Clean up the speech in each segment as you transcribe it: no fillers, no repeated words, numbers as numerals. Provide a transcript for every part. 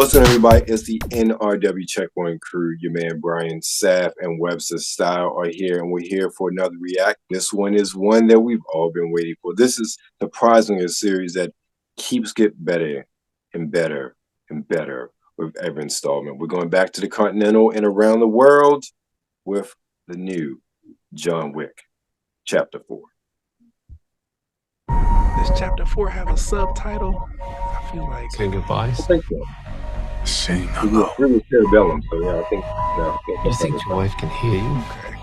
What's going on, everybody? It's the NRW Checkpoint crew. Your man Brian Saff and Webster Style are here, and we're here for another react. This one is one that we've all been waiting for. This is surprisingly a series that keeps getting better and better and better with every installment. We're going back to the Continental and around the world with the new John Wick, Chapter 4. Does Chapter 4 have a subtitle? I feel like saying goodbyes. I think so. Saying hello. Really cerebellum, so yeah, I think. You think your wife can hear you? okay.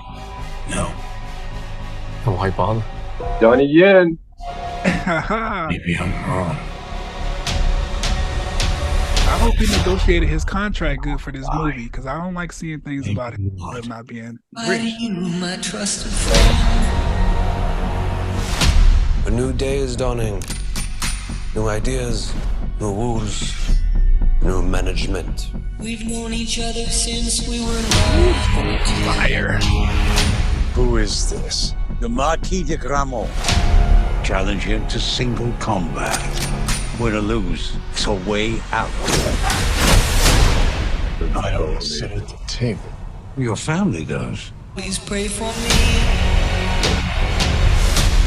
No, And why bother? Donnie Yen. maybe I'm wrong. I hope he negotiated his contract good for this movie, because I don't like seeing things about it not being rich. My trusted friend. A new day is dawning. New ideas, new rules, new management. We've known each other since we were young. Fire. Who is this? The Marquis de Gramont. Challenge him to single combat. Win or lose, it's a way out. I don't sit at the table. Your family does. Please pray for me.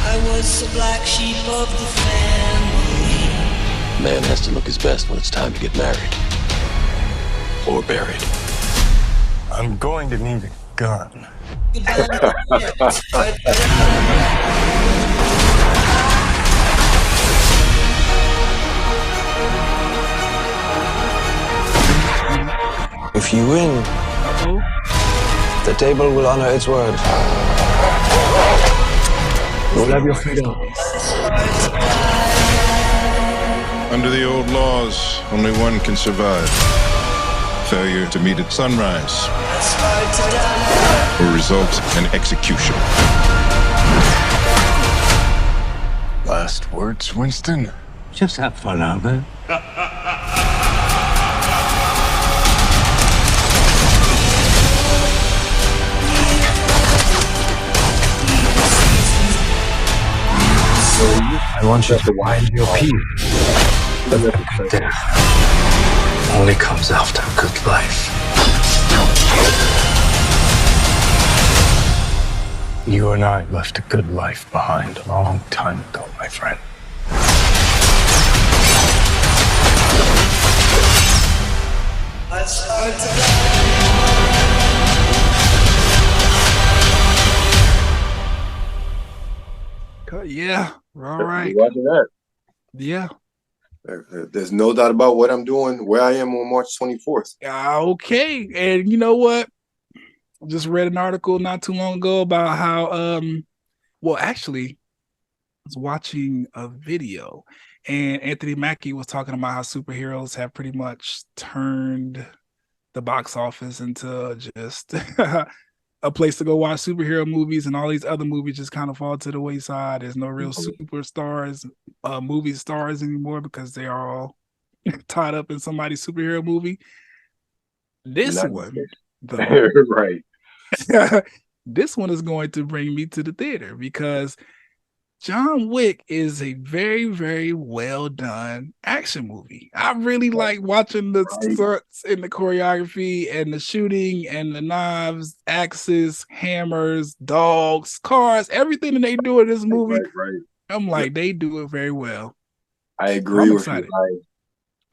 I was the black sheep of the family. Man has to look his best when it's time to get married. Or buried. I'm going to need a gun. If you win, the table will honor its word. You'll have your freedom. Under the old laws, only one can survive. Failure to meet at sunrise will result in execution. Last words, Winston? Just have fun out there. I want you to wind your peace. But a good death only comes after a good life. You and I left a good life behind a long time ago, my friend. Let's start together. Yeah, all right. Watching that. Yeah. There's no doubt about what I'm doing, where I am on March 24th. Okay. And you know what? I just read an article not too long ago about how well, actually, I was watching a video and Anthony Mackie was talking about how superheroes have pretty much turned the box office into just a place to go watch superhero movies, and all these other movies just kind of fall to the wayside. There's no real superstars, movie stars anymore because they are all tied up in somebody's superhero movie. This one, though, Right. this one is going to bring me to the theater because John Wick is a very, very well done action movie. I really like watching the stunts and the choreography and the shooting and the knives, axes, hammers, dogs, cars, everything that they do in this movie. Right. I'm like, they do it very well. I agree I'm with excited. you.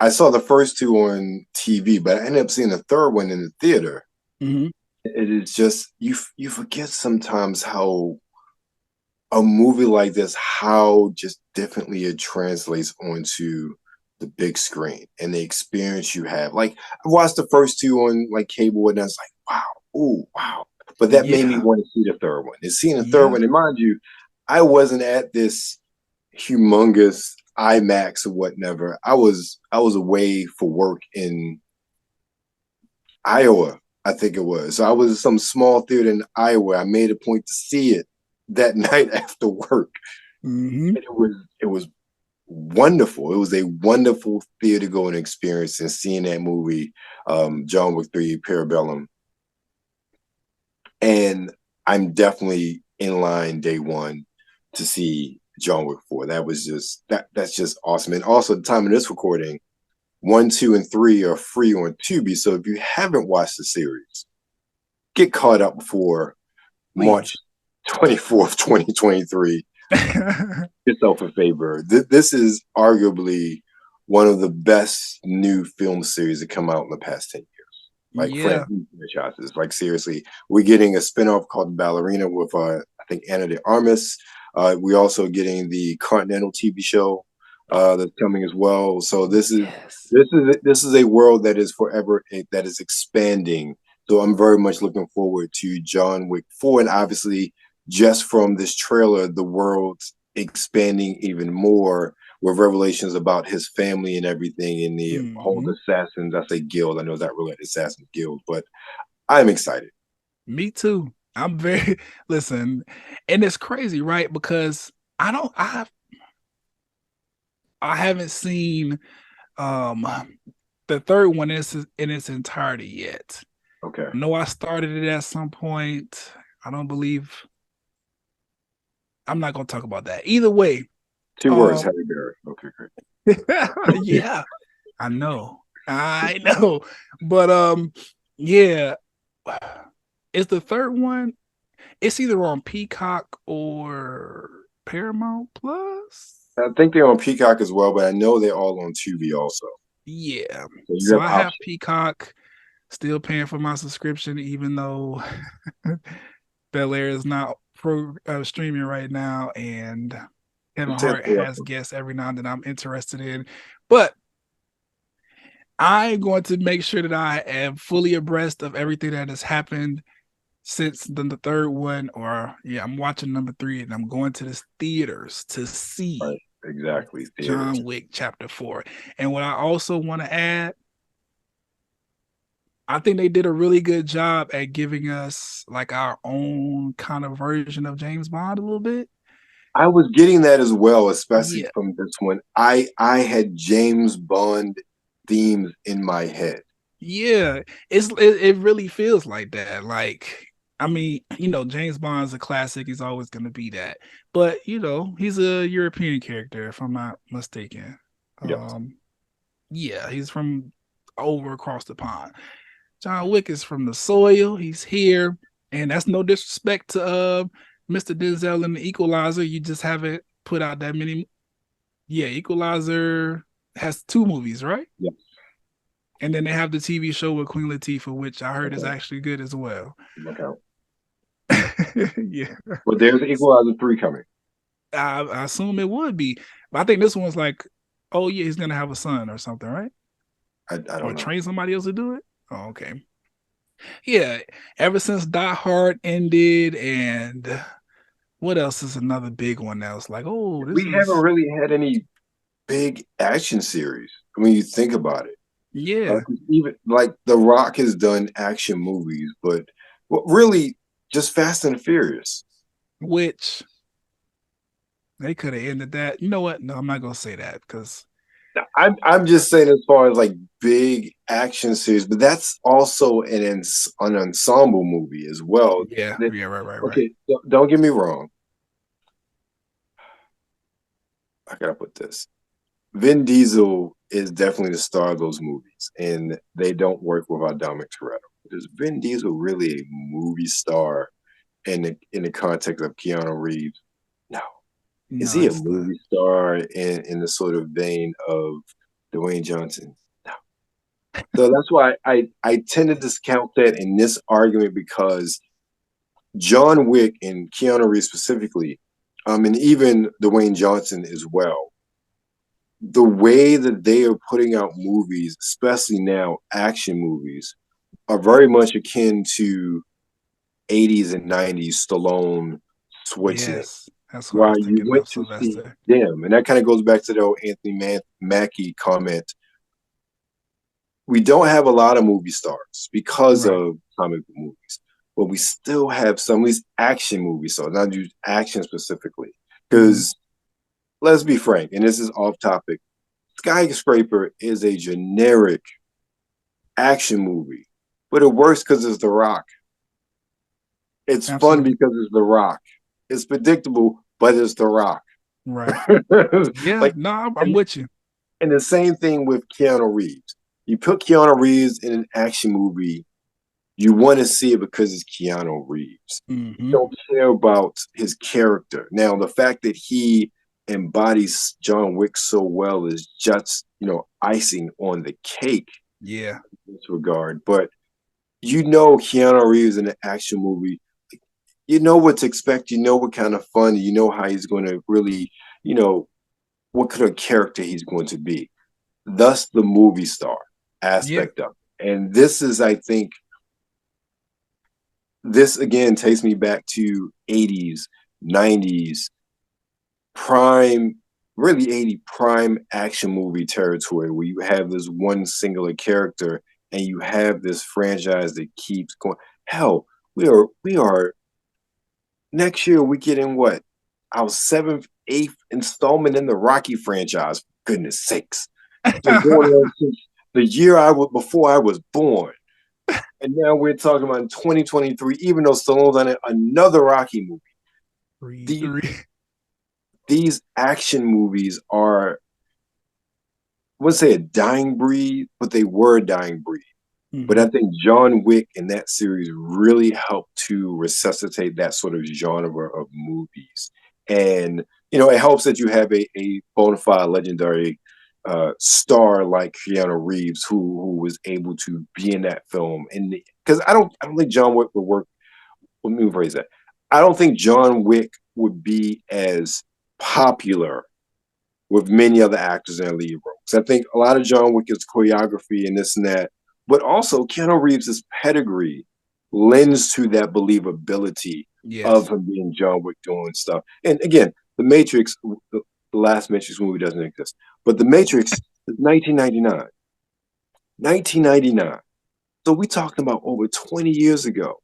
I saw the first two on TV, but I ended up seeing the third one in the theater. Mhm. It is just you forget sometimes how a movie like this, how just differently it translates onto the big screen and the experience you have. Like I watched the first two on like cable, and I was like, wow, ooh, wow. But that made me want to see the third one. And seeing the third one, and mind you, I wasn't at this humongous IMAX or whatever. I was away for work in Iowa, I think it was. So I was in some small theater in Iowa. I made a point to see it that night after work. Mhm. And it was wonderful. It was a wonderful theater going experience, and seeing that movie, John Wick 3 Parabellum. And I'm definitely in line day one to see John Wick 4. That was just that's just awesome. And also the time of this recording, 1, 2, and 3 are free on Tubi. So if you haven't watched the series, get caught up before Please. March 24th, 2023. Yourself a favor. This is arguably one of the best new film series that come out in the past 10 years. Like Yeah. franchises. Like seriously, we're getting a spinoff called Ballerina with I think Anna de Armas. We're also getting the Continental TV show that's coming as well. So Yes. this is a world that is forever that is expanding. So I'm very much looking forward to John Wick 4, and obviously just from this trailer, the world's expanding even more with revelations about his family and everything in the whole assassins. I say guild. I know it's not really an assassin guild, but I'm excited. Me too. I'm very listen, and it's crazy, right? Because I haven't seen the third one in its entirety yet. Okay. I know I started it at some point. I don't believe I'm not gonna talk about that. Either way. 2 words, Halle Berry. Okay, great. Yeah, I know. I know. But yeah. Is the third one? It's either on Peacock or Paramount Plus. I think they're on Peacock as well, but I know they're all on Tubi also. Yeah. So I have Peacock, still paying for my subscription, even though Bel Air is not streaming right now, and Kevin Hart has guests every now and then I'm interested in. But I'm going to make sure that I am fully abreast of everything that has happened since the third one, or I'm watching number 3, and I'm going to the theaters to see exactly John Wick Chapter 4. And what I also want to add, I think they did a really good job at giving us like our own kind of version of James Bond a little bit. I was getting that as well, especially from this one. I had James Bond themes in my head. Yeah, it really feels like that. Like, I mean, James Bond's a classic. He's always going to be that. But, he's a European character, if I'm not mistaken. Yeah, he's from over across the pond. John Wick is from the soil. He's here. And that's no disrespect to Mr. Denzel and the Equalizer. You just haven't put out that many. Yeah, Equalizer has 2 movies, right? Yeah. And then they have the TV show with Queen Latifah, which I heard is actually good as well. Look out. Yeah. But there's Equalizer 3 coming. I assume it would be. But I think this one's like, oh, yeah, he's going to have a son or something, right? I don't know. Train somebody else to do it? Oh, okay. Yeah. Ever since Die Hard ended, and what else is another big one that was like, oh, we haven't really had any big action series when you think about it. Yeah. Even like The Rock has done action movies, but really just Fast and Furious. Which they could have ended that. You know what? No, I'm not gonna say that because I'm just saying as far as like big action series, but that's also an ensemble movie as well. Yeah, right. Okay, don't get me wrong. I gotta put this. Vin Diesel is definitely the star of those movies, and they don't work without Dominic Toretto. Is Vin Diesel really a movie star in the context of Keanu Reeves? No. Is he a movie star in the sort of vein of Dwayne Johnson? No. So that's why I tend to discount that in this argument, because John Wick and Keanu Reeves specifically, and even Dwayne Johnson as well, the way that they are putting out movies, especially now action movies, are very much akin to 80s and 90s Stallone, Schwarzenegger. Yes, that's what I was thinking. You went to see them, and that kind of goes back to the old Anthony Mackie comment. We don't have a lot of movie stars because of comic book movies, but we still have some of these action movie stars, not just action specifically. Because let's be frank, and this is off topic, Skyscraper is a generic action movie, but it works because it's The Rock. It's fun because it's The Rock. It's predictable, but it's The Rock. Right. Yeah, I'm with you. And the same thing with Keanu Reeves. You put Keanu Reeves in an action movie, you want to see it because it's Keanu Reeves. You Mm-hmm. don't care about his character. Now, the fact that he embodies John Wick so well is just, icing on the cake Yeah. in this regard. But Keanu Reeves in an action movie, you know what to expect. You know what kind of fun. You know how he's going to really, you know, what kind of character he's going to be. Thus, the movie star Yeah. aspect of it. And this is, I think, this again takes me back to 80s, 90s, prime, really 80 prime action movie territory where you have this one singular character and you have this franchise that keeps going. Hell, we are next year we get in what? Our seventh, eighth installment in the Rocky franchise, for goodness sakes. Been going on since the year before I was born. And now we're talking about in 2023, even though Stallone's on another Rocky movie. Three, These three. these action movies are, I wouldn't say a dying breed, but they were a dying breed. But Mm-hmm. I think John Wick in that series really helped to resuscitate that sort of genre of movies. And, it helps that you have a bona fide legendary star like Keanu Reeves who was able to be in that film. And because I don't think John Wick would work. Let me rephrase that. I don't think John Wick would be as popular with many other actors in their lead roles. I think a lot of John Wick is choreography and this and that, but also Keanu Reeves' pedigree lends to that believability of Yes. him being John Wick doing stuff. And again, The Matrix, the last Matrix movie doesn't exist, but The Matrix is 1999. 1999. So we're talking about over 20 years ago.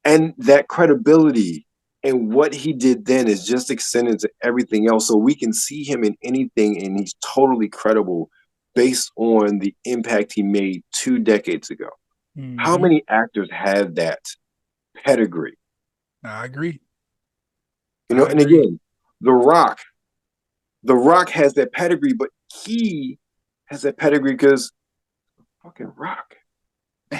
And that credibility and what he did then is just extended to everything else. So we can see him in anything and he's totally credible based on the impact he made 2 decades ago. How Mm-hmm. many actors have that pedigree? I agree. I And agree. again, The Rock, The Rock has that pedigree, but he has that pedigree because fucking Rock.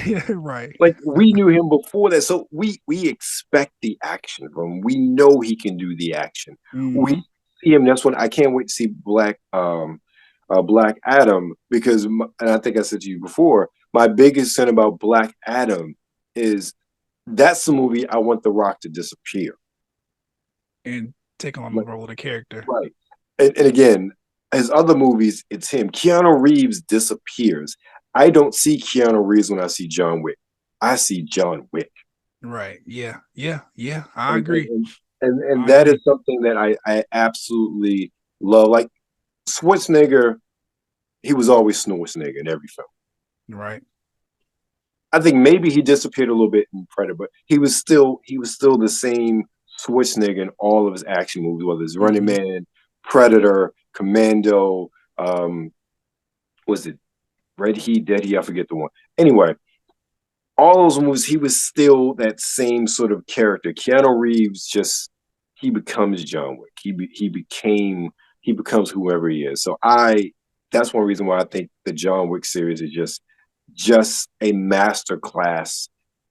Yeah, right. Like we knew him before that, so we expect the action from him. We know he can do the action. We Mm-hmm. see him. That's when I can't wait to see Black Adam because, and I think I said to you before, my biggest sin about Black Adam is that's the movie I want The Rock to disappear. And take on the Like, role of the character. right. And again, his other movies, it's him. Keanu Reeves disappears. I don't see Keanu Reeves when I see John Wick. I see John Wick. Right. Yeah. Yeah. Yeah. I And agree. and I that is agree. something that I absolutely love. Like Schwarzenegger, he was always Schwarzenegger in every film. Right. I think maybe he disappeared a little bit in Predator, but he was still the same Schwarzenegger in all of his action movies, whether it's Running Mm-hmm. Man, Predator, Commando, was it Red Heat, Dead Heat? I forget the one. Anyway, all those movies, he was still that same sort of character. Keanu Reeves just he becomes John Wick. He becomes whoever he is. So that's one reason why I think the John Wick series is just a master class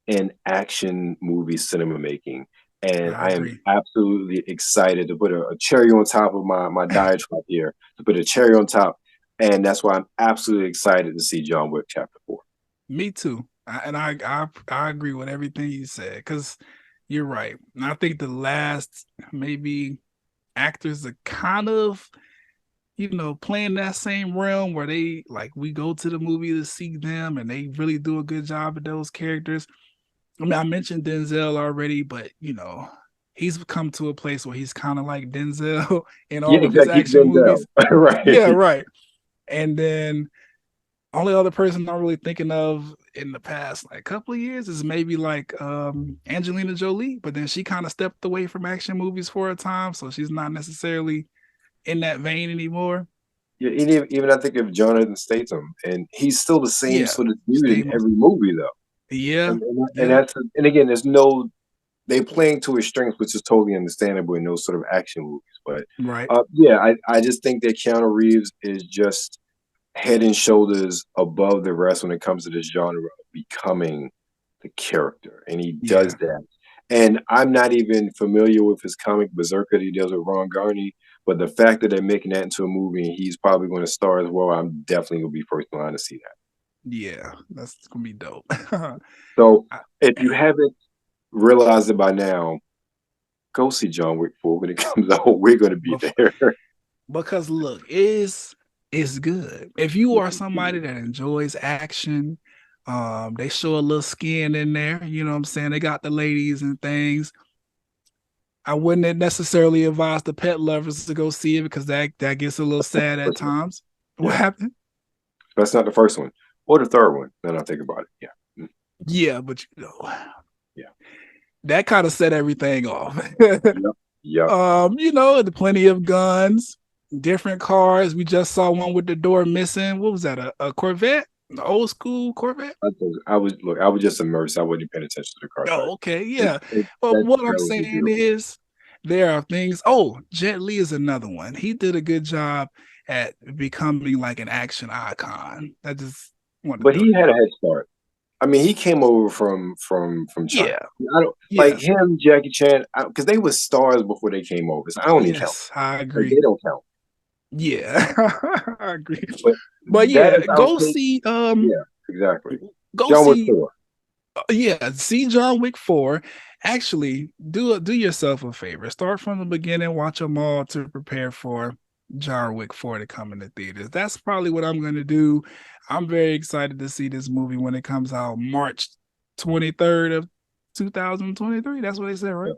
in action movie cinema making. And I I am agree. absolutely excited to put a cherry on top of my diatribe here, to put a cherry on top. And that's why I'm absolutely excited to see John Wick Chapter 4. Me too. I agree with everything you said because you're right. And I think the last maybe actors are kind of playing that same realm where they like we go to the movie to see them and they really do a good job of those characters. I mean, I mentioned Denzel already, but he's come to a place where he's kind of like Denzel in Yeah, all of his exactly. action Denzel. movies. Yeah, Right. right. And then only other person I'm really thinking of in the past like couple of years is maybe like Angelina Jolie, but then she kind of stepped away from action movies for a time, so she's not necessarily in that vein anymore. Yeah, even I think of Jonathan Statham, and he's still the same Yeah, sort of dude in Stamos. every movie, though. Yeah, And yeah, that's and again, there's no they playing to his strengths, which is totally understandable in those sort of action movies. But Right. yeah, I just think that Keanu Reeves is just head and shoulders above the rest when it comes to this genre of becoming the character, and he does Yeah. that. And I'm not even familiar with his comic Berserker that he does with Ron Garney, but the fact that they're making that into a movie and he's probably going to star as well, I'm definitely going to be first in line to see that. Yeah, that's gonna be dope. So I- if you haven't realized it by now, go see John Wick 4 when it comes out. We're going to be Bef- there. because look, is good. If you are somebody that enjoys action, they show a little skin in there. You know what I'm saying? They got the ladies and things. I wouldn't necessarily advise the pet lovers to go see it because that gets a little sad at times. What Yeah. happened? That's not the first one or the third one. Then I think about it. Yeah. Yeah, but Yeah. that kind of set everything off. Yep. You know, the plenty of guns, different cars. We just saw one with the door missing. What was that? A Corvette? An old school Corvette? I was just immersed. I wasn't paying attention to the car. Oh, okay, yeah. That's Well, what I'm relatively saying beautiful. is there are things. Oh, Jet Li is another one. He did a good job at becoming like an action icon. I just want to But throw he that had a out. head start. I mean, he came over from China. Yeah, I don't like yes, him, Jackie Chan, because they were stars before they came over. So I don't even count. yes, I Like, agree. they don't count. Yeah, I agree. But But that yeah, is go outtake. see Yeah, exactly. go John Wick see 4. yeah, see John Wick 4. Actually, do yourself a favor. Start from the beginning, watch them all to prepare for John Wick 4 to come in the theaters. That's probably what I'm going to do. I'm very excited to see this movie when it comes out March 23rd of 2023. That's what they said, right?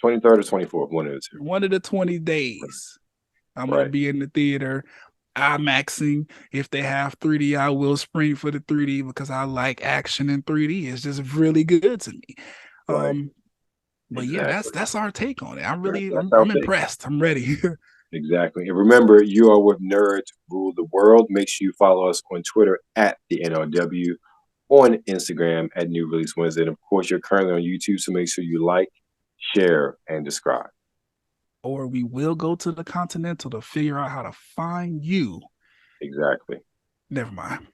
23rd or 24th, one of the two. One of the 20 days. I'm going to Right. be in the theater. IMAXing. If they have 3D, I will spring for the 3D because I like action in 3D. It's just really good to me. Right. But yeah, Exactly. that's our take on it. That's I'm our take. impressed. I'm ready. Exactly. And remember, you are with Nerds Rule the World. Make sure you follow us on Twitter at the NRW, on Instagram at New Release Wednesday. And of course, you're currently on YouTube, so make sure you like, share, and subscribe. Or we will go to the Continental to figure out how to find you. Exactly. Never mind.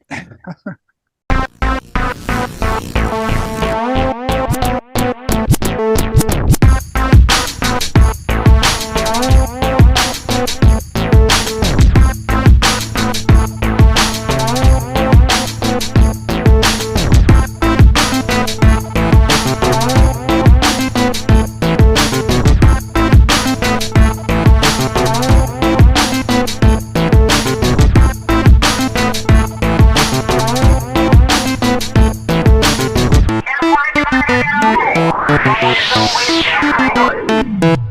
We'll be right back.